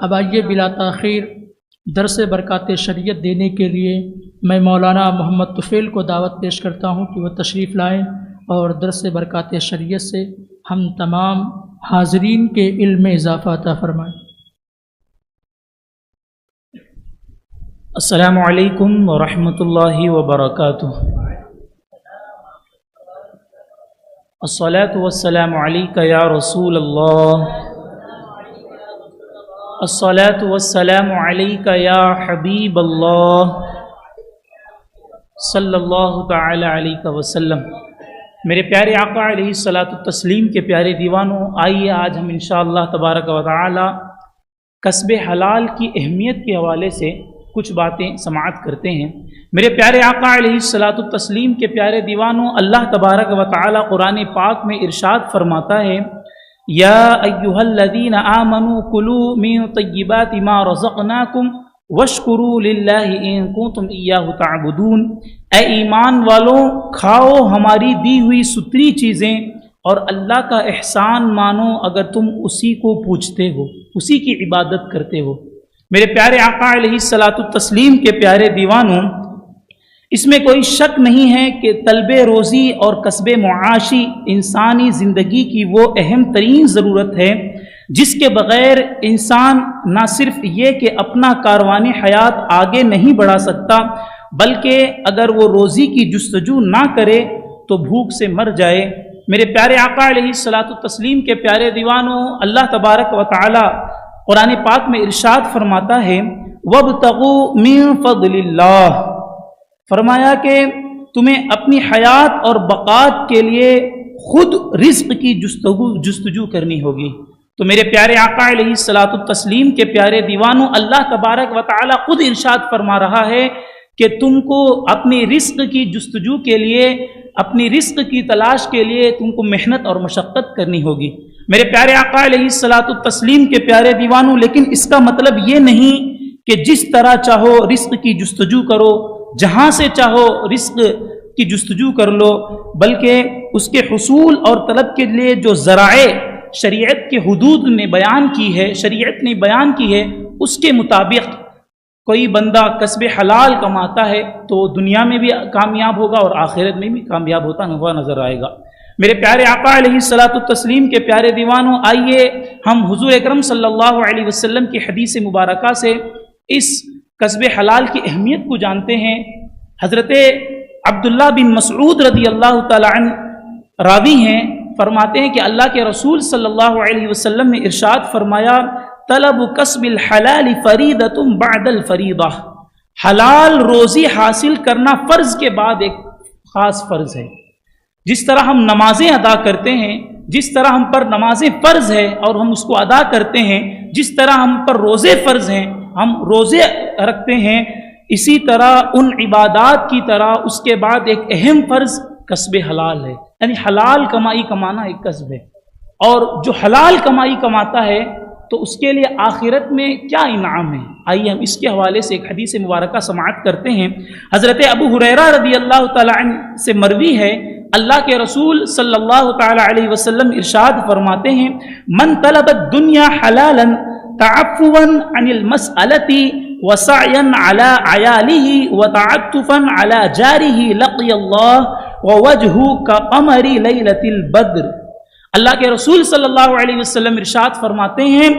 اب آئیے بلا تاخیر درس برکات شریعت دینے کے لیے میں مولانا محمد طفیل کو دعوت پیش کرتا ہوں کہ وہ تشریف لائیں اور درس برکات شریعت سے ہم تمام حاضرین کے علم میں اضافہ عطا فرمائیں۔ السلام علیکم ورحمۃ اللہ وبرکاتہ۔ الصلاۃ والسلام علیک یا رسول اللہ، الصلاۃ والسلام علیک یا حبیب اللہ صلی اللہ تعالی علیہ وسلم۔ میرے پیارے آقا علیہ الصلاۃ والتسلیم کے پیارے دیوانوں، آئیے آج ہم انشاءاللہ تبارک و تعالی کسب حلال کی اہمیت کے حوالے سے کچھ باتیں سماعت کرتے ہیں۔ میرے پیارے آقا علیہ الصلاۃ والتسلیم کے پیارے دیوانوں، اللہ تبارک و تعالی قرآن پاک میں ارشاد فرماتا ہے، یا ایھا الذین آمنوا کلوا من طیبات ما رزقناکم واشکروا للہ ان کنتم ایاہ تعبدون۔ اے ایمان والوں، کھاؤ ہماری دی ہوئی ستری چیزیں اور اللہ کا احسان مانو اگر تم اسی کو پوجتے ہو، اسی کی عبادت کرتے ہو۔ میرے پیارے آقا علیہ الصلاۃ والتسلیم کے پیارے دیوانوں، اس میں کوئی شک نہیں ہے کہ طلب روزی اور کسب معاشی انسانی زندگی کی وہ اہم ترین ضرورت ہے جس کے بغیر انسان نہ صرف یہ کہ اپنا کاروان حیات آگے نہیں بڑھا سکتا، بلکہ اگر وہ روزی کی جستجو نہ کرے تو بھوک سے مر جائے۔ میرے پیارے آقا علیہ الصلاۃ والتسلیم کے پیارے دیوانوں، اللہ تبارک و تعالی قرآن پاک میں ارشاد فرماتا ہے، وَابْتَغُوا مِن فَضْلِ اللَّهِ، فرمایا کہ تمہیں اپنی حیات اور بقات کے لیے خود رزق کی جستجو کرنی ہوگی۔ تو میرے پیارے آقا علیہ الصلاۃ والتسلیم کے پیارے دیوانوں، اللہ تبارک و تعالی خود ارشاد فرما رہا ہے کہ تم کو اپنی رزق کی جستجو کے لیے، اپنی رزق کی تلاش کے لیے تم کو محنت اور مشقت کرنی ہوگی۔ میرے پیارے آقا علیہ الصلاۃ والتسلیم کے پیارے دیوانوں، لیکن اس کا مطلب یہ نہیں کہ جس طرح چاہو رزق کی جستجو کرو، جہاں سے چاہو رزق کی جستجو کر لو، بلکہ اس کے حصول اور طلب کے لیے جو ذرائع شریعت کے حدود نے بیان کی ہے، شریعت نے بیان کی ہے، اس کے مطابق کوئی بندہ کسب حلال کماتا ہے تو دنیا میں بھی کامیاب ہوگا اور آخرت میں بھی کامیاب ہوتا ہوا نظر آئے گا۔ میرے پیارے آقا علیہ الصلاۃ والتسلیم کے پیارے دیوانوں، آئیے ہم حضور اکرم صلی اللہ علیہ وسلم کی حدیث مبارکہ سے اس کسب حلال کی اہمیت کو جانتے ہیں۔ حضرت عبداللہ بن مسعود رضی اللہ تعالی عنہ راوی ہیں، فرماتے ہیں کہ اللہ کے رسول صلی اللہ علیہ وسلم نے ارشاد فرمایا، طلب کسب الحلال فریضۃ بعد الفریضہ، حلال روزی حاصل کرنا فرض کے بعد ایک خاص فرض ہے۔ جس طرح ہم نمازیں ادا کرتے ہیں، جس طرح ہم پر نمازیں فرض ہے اور ہم اس کو ادا کرتے ہیں، جس طرح ہم پر روزے فرض ہیں، ہم روزے رکھتے ہیں، اسی طرح ان عبادات کی طرح اس کے بعد ایک اہم فرض کسب حلال ہے، یعنی حلال کمائی کمانا ایک کسب ہے۔ اور جو حلال کمائی کماتا ہے تو اس کے لیے آخرت میں کیا انعام ہے، آئیے ہم اس کے حوالے سے ایک حدیث مبارکہ سماعت کرتے ہیں۔ حضرت ابو ہریرہ رضی اللہ تعالی عنہ سے مروی ہے، اللہ کے رسول صلی اللہ تعالی علیہ وسلم ارشاد فرماتے ہیں، من طلب الدنیا حلالا تعفوا عن المسألة وسعيا على عياله وتعطفا على جاره لقي الله ووجهه كقمر ليلة البدر۔ اللہ کے رسول صلی اللہ علیہ وسلم ارشاد فرماتے ہیں،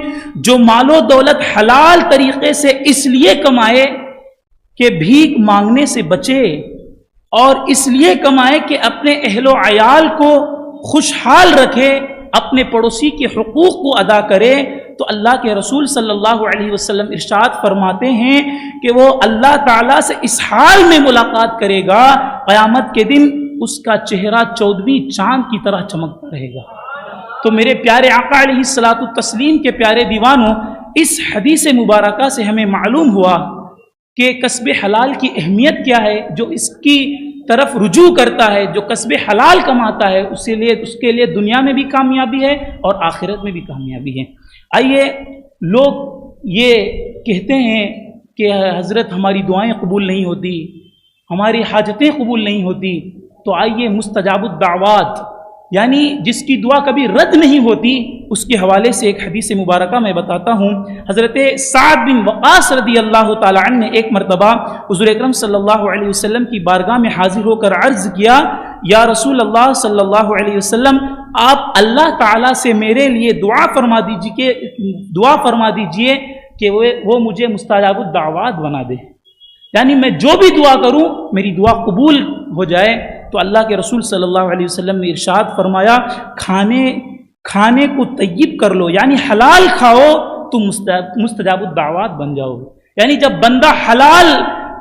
جو مال و دولت حلال طریقے سے اس لیے کمائے کہ بھیک مانگنے سے بچے، اور اس لیے کمائے کہ اپنے اہل و عیال کو خوشحال رکھے، اپنے پڑوسی کے حقوق کو ادا کرے، تو اللہ کے رسول صلی اللہ علیہ وسلم ارشاد فرماتے ہیں کہ وہ اللہ تعالیٰ سے اس حال میں ملاقات کرے گا، قیامت کے دن اس کا چہرہ 14ویں چاند کی طرح چمکتا رہے گا۔ تو میرے پیارے آقا علیہ الصلاۃ والتسلیم کے پیارے دیوانوں، اس حدیث مبارکہ سے ہمیں معلوم ہوا کہ کسب حلال کی اہمیت کیا ہے۔ جو اس کی طرف رجوع کرتا ہے، جو کسب حلال کماتا ہے، اس کے لیے دنیا میں بھی کامیابی ہے اور آخرت میں بھی کامیابی ہے۔ آئیے، لوگ یہ کہتے ہیں کہ حضرت ہماری دعائیں قبول نہیں ہوتی، ہماری حاجتیں قبول نہیں ہوتی، تو آئیے مستجاب الدعوات یعنی جس کی دعا کبھی رد نہیں ہوتی، اس کے حوالے سے ایک حدیث مبارکہ میں بتاتا ہوں۔ حضرت سعد بن وقاص رضی اللہ تعالی عنہ نے ایک مرتبہ حضور اکرم صلی اللہ علیہ وسلم کی بارگاہ میں حاضر ہو کر عرض کیا، یا رسول اللہ صلی اللہ علیہ وسلم، آپ اللہ تعالیٰ سے میرے لیے دعا فرما دیجئے کہ وہ مجھے مستجاب الدعوات بنا دے، یعنی میں جو بھی دعا کروں میری دعا قبول ہو جائے۔ تو اللہ کے رسول صلی اللہ علیہ وسلم نے ارشاد فرمایا، کھانے کو طیب کر لو، یعنی حلال کھاؤ تو مستجاب الدعوات بن جاؤ۔ یعنی جب بندہ حلال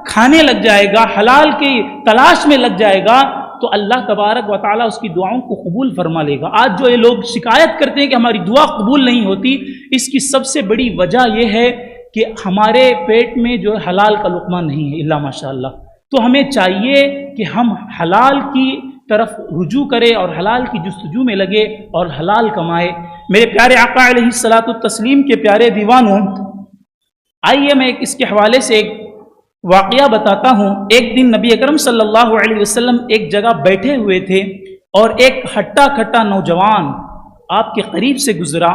کھانے لگ جائے گا، حلال کی تلاش میں لگ جائے گا، تو اللہ تبارک و تعالیٰ اس کی دعاؤں کو قبول فرما لے گا۔ آج جو یہ لوگ شکایت کرتے ہیں کہ ہماری دعا قبول نہیں ہوتی، اس کی سب سے بڑی وجہ یہ ہے کہ ہمارے پیٹ میں جو حلال کا لقمہ نہیں ہے الا ماشاء اللہ۔ تو ہمیں چاہیے کہ ہم حلال کی طرف رجوع کریں اور حلال کی جستجو میں لگے اور حلال کمائے۔ میرے پیارے آقا علیہ الصلاۃ والتسلیم کے پیارے دیوانوں، آئیے میں اس کے حوالے سے ایک واقعہ بتاتا ہوں۔ ایک دن نبی اکرم صلی اللہ علیہ وسلم ایک جگہ بیٹھے ہوئے تھے اور ایک ہٹا کھٹا نوجوان آپ کے قریب سے گزرا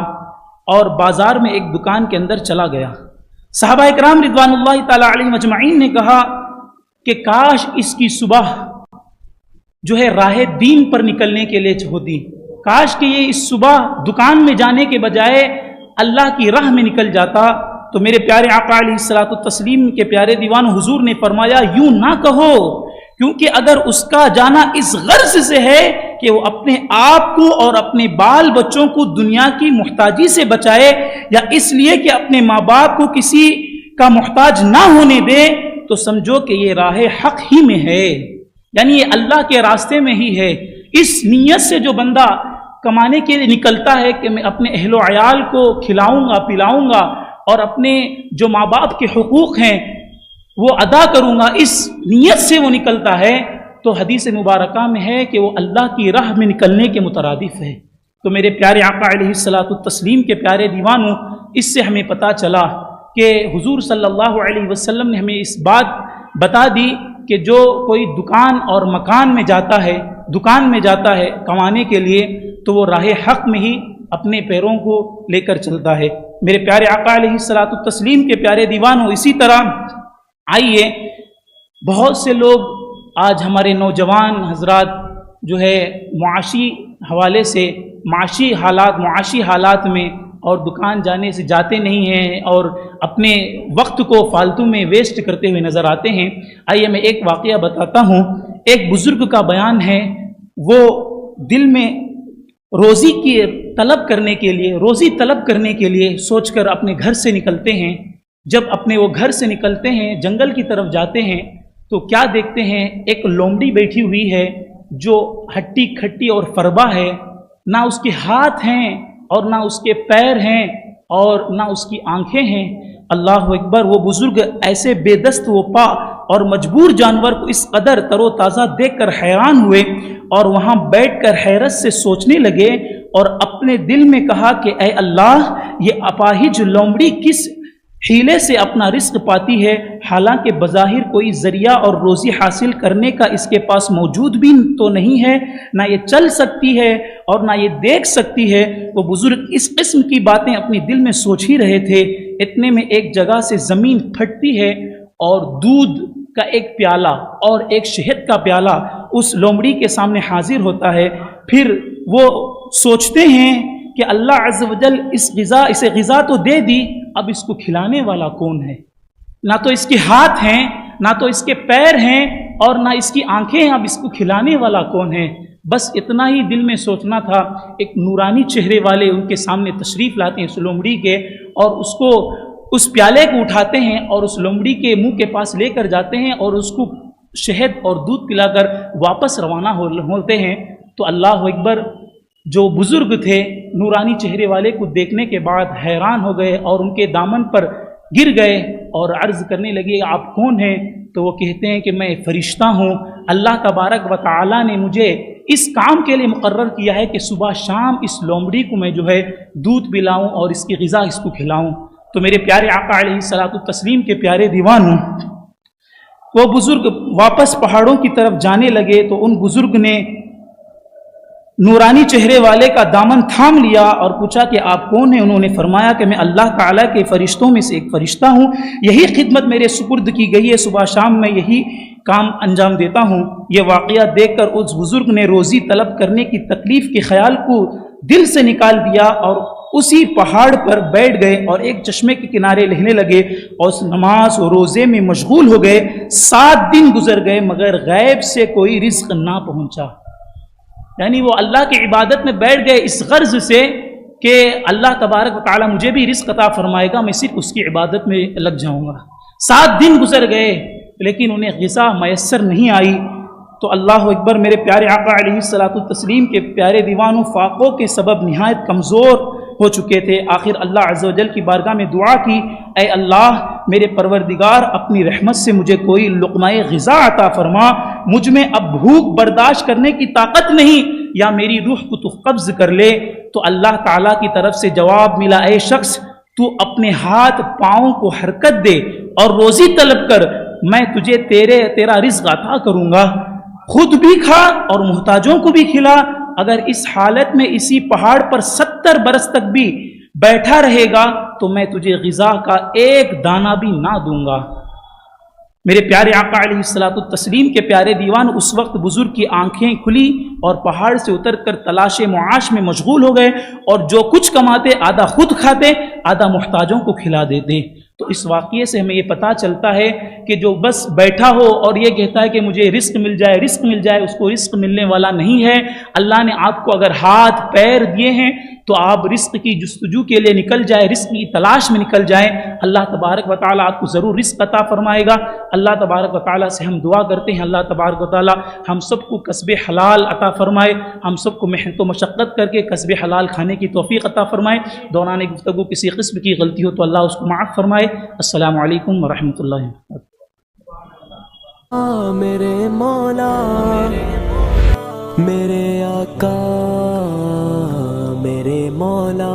اور بازار میں ایک دکان کے اندر چلا گیا۔ صحابہ اکرام رضوان اللہ تعالی علیہم اجمعین نے کہا کہ کاش اس کی صبح جو ہے راہ دین پر نکلنے کے لیے ہوتی، کاش کہ یہ اس صبح دکان میں جانے کے بجائے اللہ کی راہ میں نکل جاتا۔ تو میرے پیارے آقا علیہ الصلوۃ والتسلیم کے پیارے دیوان حضور نے فرمایا، یوں نہ کہو، کیونکہ اگر اس کا جانا اس غرض سے ہے کہ وہ اپنے آپ کو اور اپنے بال بچوں کو دنیا کی محتاجی سے بچائے، یا اس لیے کہ اپنے ماں باپ کو کسی کا محتاج نہ ہونے دے، تو سمجھو کہ یہ راہ حق ہی میں ہے، یعنی یہ اللہ کے راستے میں ہی ہے۔ اس نیت سے جو بندہ کمانے کے لیے نکلتا ہے کہ میں اپنے اہل و عیال کو کھلاؤں گا پلاؤں گا اور اپنے جو ماں باپ کے حقوق ہیں وہ ادا کروں گا، اس نیت سے وہ نکلتا ہے، تو حدیث مبارکہ میں ہے کہ وہ اللہ کی راہ میں نکلنے کے مترادف ہے۔ تو میرے پیارے آقا علیہ الصلوۃ والتسلیم کے پیارے دیوانوں، اس سے ہمیں پتہ چلا کہ حضور صلی اللہ علیہ وسلم نے ہمیں اس بات بتا دی کہ جو کوئی دکان اور مکان میں جاتا ہے کمانے کے لیے، تو وہ راہ حق میں ہی اپنے پیروں کو لے کر چلتا ہے۔ میرے پیارے آقا علیہ الصلوۃ والتسلیم کے پیارے دیوانوں، اسی طرح آئیے، بہت سے لوگ آج ہمارے نوجوان حضرات جو ہے معاشی حوالے سے معاشی حالات میں اور دکان جانے سے جاتے نہیں ہیں اور اپنے وقت کو فالتو میں ویسٹ کرتے ہوئے نظر آتے ہیں۔ آئیے میں ایک واقعہ بتاتا ہوں۔ ایک بزرگ کا بیان ہے، وہ دل میں روزی طلب کرنے کے لیے سوچ کر اپنے گھر سے نکلتے ہیں۔ جب اپنے وہ گھر سے نکلتے ہیں، جنگل کی طرف جاتے ہیں، تو کیا دیکھتے ہیں؟ ایک لومڑی بیٹھی ہوئی ہے جو ہٹی کھٹی اور فربا ہے، نہ اس کے ہاتھ ہیں اور نہ اس کے پیر ہیں اور نہ اس کی آنکھیں ہیں۔ اللہ اکبر! وہ بزرگ ایسے بے دست و پا اور مجبور جانور کو اس قدر تر و تازہ دیکھ کر حیران ہوئے اور وہاں بیٹھ کر حیرت سے سوچنے لگے اور اپنے دل میں کہا کہ اے اللہ، یہ اپاہج لومڑی کس حیلے سے اپنا رزق پاتی ہے، حالانکہ بظاہر کوئی ذریعہ اور روزی حاصل کرنے کا اس کے پاس موجود بھی تو نہیں ہے، نہ یہ چل سکتی ہے اور نہ یہ دیکھ سکتی ہے۔ وہ بزرگ اس قسم کی باتیں اپنے دل میں سوچ ہی رہے تھے، اتنے میں ایک جگہ سے زمین پھٹتی ہے اور دودھ کا ایک پیالہ اور ایک شہد کا پیالہ اس لومڑی کے سامنے حاضر ہوتا ہے۔ پھر وہ سوچتے ہیں کہ اللہ عز و جل اسے غذا تو دے دی، اب اس کو کھلانے والا کون ہے؟ نہ تو اس کے ہاتھ ہیں، نہ تو اس کے پیر ہیں اور نہ اس کی آنکھیں ہیں، اب اس کو کھلانے والا کون ہے؟ بس اتنا ہی دل میں سوچنا تھا۔ ایک نورانی چہرے والے ان کے سامنے تشریف لاتے ہیں اس لومڑی کے، اور اس پیالے کو اٹھاتے ہیں اور اس لومڑی کے منہ کے پاس لے کر جاتے ہیں اور اس کو شہد اور دودھ پلا کر واپس روانہ ہوتے ہیں۔ تو اللہ اکبر! جو بزرگ تھے نورانی چہرے والے کو دیکھنے کے بعد حیران ہو گئے اور ان کے دامن پر گر گئے اور عرض کرنے لگے، آپ کون ہیں؟ تو وہ کہتے ہیں کہ میں فرشتہ ہوں، اللہ تبارک و تعالی نے مجھے اس کام کے لیے مقرر کیا ہے کہ صبح شام اس لومڑی کو میں جو ہے دودھ پلاؤں اور اس کی غذا اس کو کھلاؤں۔ تو میرے پیارے آقا علیہ الصلوۃ والتسلیم کے پیارے دیوانوں، وہ بزرگ واپس پہاڑوں کی طرف جانے لگے تو ان بزرگ نے نورانی چہرے والے کا دامن تھام لیا اور پوچھا کہ آپ کون ہیں؟ انہوں نے فرمایا کہ میں اللہ تعالیٰ کے فرشتوں میں سے ایک فرشتہ ہوں، یہی خدمت میرے سپرد کی گئی ہے، صبح شام میں یہی کام انجام دیتا ہوں۔ یہ واقعہ دیکھ کر اس بزرگ نے روزی طلب کرنے کی تکلیف کے خیال کو دل سے نکال دیا اور اسی پہاڑ پر بیٹھ گئے اور ایک چشمے کے کنارے رہنے لگے اور اس نماز و روزے میں مشغول ہو گئے۔ 7 دن گزر گئے مگر غیب سے کوئی رزق نہ پہنچا۔ یعنی وہ اللہ کی عبادت میں بیٹھ گئے اس غرض سے کہ اللہ تبارک و تعالیٰ مجھے بھی رزق عطا فرمائے گا، میں صرف اس کی عبادت میں لگ جاؤں گا۔ 7 دن گزر گئے لیکن انہیں غذا میسر نہیں آئی۔ تو اللہ اکبر، میرے پیارے آقا علیہ الصلاۃ والتسلیم کے پیارے دیوانوں فاقوں کے سبب نہایت کمزور ہو چکے تھے۔ آخر اللہ عز و جل کی بارگاہ میں دعا کی، اے اللہ میرے پروردگار، اپنی رحمت سے مجھے کوئی لقمہ غذا عطا فرما، مجھ میں اب بھوک برداشت کرنے کی طاقت نہیں، یا میری روح کو تو قبض کر لے۔ تو اللہ تعالیٰ کی طرف سے جواب ملا، اے شخص تو اپنے ہاتھ پاؤں کو حرکت دے اور روزی طلب کر، میں تجھے تیرا رزق عطا کروں گا، خود بھی کھا اور محتاجوں کو بھی کھلا۔ اگر اس حالت میں اسی پہاڑ پر 70 برس تک بھی بیٹھا رہے گا تو میں تجھے غذا کا ایک دانہ بھی نہ دوں گا۔ میرے پیارے آقا علیہ الصلاۃ والتسلیم کے پیارے دیوان، اس وقت بزرگ کی آنکھیں کھلی اور پہاڑ سے اتر کر تلاش معاش میں مشغول ہو گئے، اور جو کچھ کماتے آدھا خود کھاتے آدھا محتاجوں کو کھلا دیتے۔ تو اس واقعے سے ہمیں یہ پتہ چلتا ہے کہ جو بس بیٹھا ہو اور یہ کہتا ہے کہ مجھے رزق مل جائے، رزق مل جائے، اس کو رزق ملنے والا نہیں ہے۔ اللہ نے آپ کو اگر ہاتھ پیر دیے ہیں تو آپ رزق کی جستجو کے لیے نکل جائے، رزق کی تلاش میں نکل جائیں، اللہ تبارک و تعالیٰ آپ کو ضرور رزق عطا فرمائے گا۔ اللہ تبارک و تعالیٰ سے ہم دعا کرتے ہیں، اللہ تبارک و تعالیٰ ہم سب کو کسب حلال عطا فرمائے، ہم سب کو محنت و مشقت کر کے کسب حلال کھانے کی توفیق عطا فرمائے۔ دوران گفتگو کسی قسم کی غلطی ہو تو اللہ اس کو معاف فرمائے۔ السلام علیکم ورحمۃ اللہ وبرکاتہ۔ میرے مولا، میرے آقا، میرے مولا،